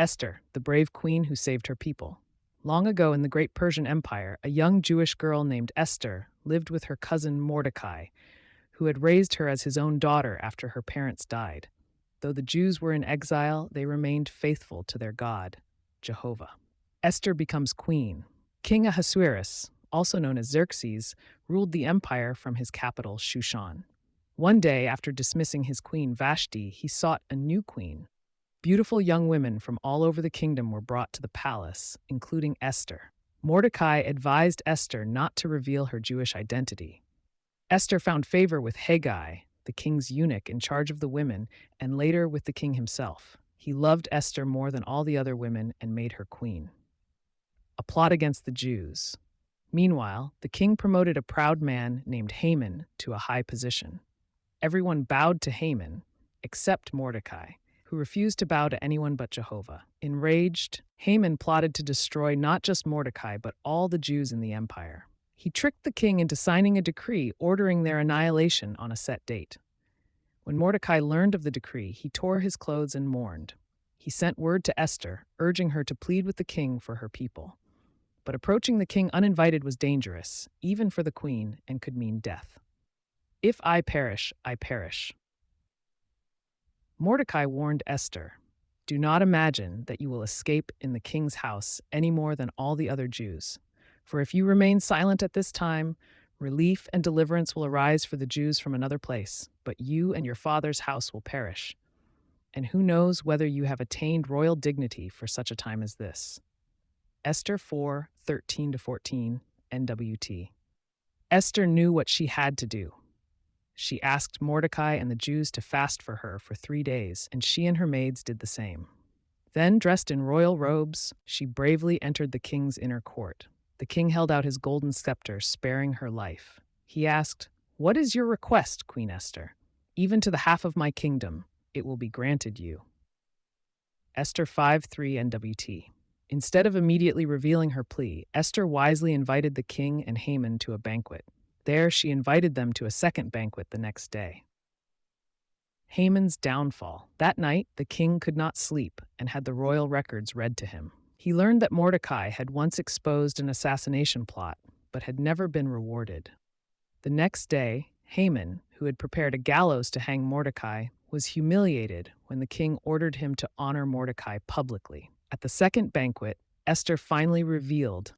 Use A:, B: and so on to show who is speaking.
A: Esther, the brave queen who saved her people. Long ago in the great Persian Empire, a young Jewish girl named Esther lived with her cousin Mordecai, who had raised her as his own daughter after her parents died. Though the Jews were in exile, they remained faithful to their God, Jehovah. Esther becomes queen. King Ahasuerus, also known as Xerxes, ruled the empire from his capital, Shushan. One day, after dismissing his queen Vashti, he sought a new queen. Beautiful young women from all over the kingdom were brought to the palace, including Esther. Mordecai advised Esther not to reveal her Jewish identity. Esther found favor with Haggai, the king's eunuch in charge of the women, and later with the king himself. He loved Esther more than all the other women and made her queen. A plot against the Jews. Meanwhile, the king promoted a proud man named Haman to a high position. Everyone bowed to Haman, except Mordecai, who refused to bow to anyone but Jehovah. Enraged, Haman plotted to destroy not just Mordecai, but all the Jews in the empire. He tricked the king into signing a decree ordering their annihilation on a set date. When Mordecai learned of the decree, he tore his clothes and mourned. He sent word to Esther, urging her to plead with the king for her people. But approaching the king uninvited was dangerous, even for the queen, and could mean death. If I perish, I perish. Mordecai warned Esther, "Do not imagine that you will escape in the king's house any more than all the other Jews. For if you remain silent at this time, relief and deliverance will arise for the Jews from another place, but you and your father's house will perish. And who knows whether you have attained royal dignity for such a time as this." Esther 4:13-14, NWT. Esther knew what she had to do. She asked Mordecai and the Jews to fast for her for 3 days, and she and her maids did the same. Then, dressed in royal robes, she bravely entered the king's inner court. The king held out his golden scepter, sparing her life. He asked, "What is your request, Queen Esther? Even to the half of my kingdom, it will be granted you." Esther 5:3, NWT. Instead of immediately revealing her plea, Esther wisely invited the king and Haman to a banquet. There, she invited them to a second banquet the next day. Haman's downfall. That night, the king could not sleep and had the royal records read to him. He learned that Mordecai had once exposed an assassination plot, but had never been rewarded. The next day, Haman, who had prepared a gallows to hang Mordecai, was humiliated when the king ordered him to honor Mordecai publicly. At the second banquet, Esther finally revealed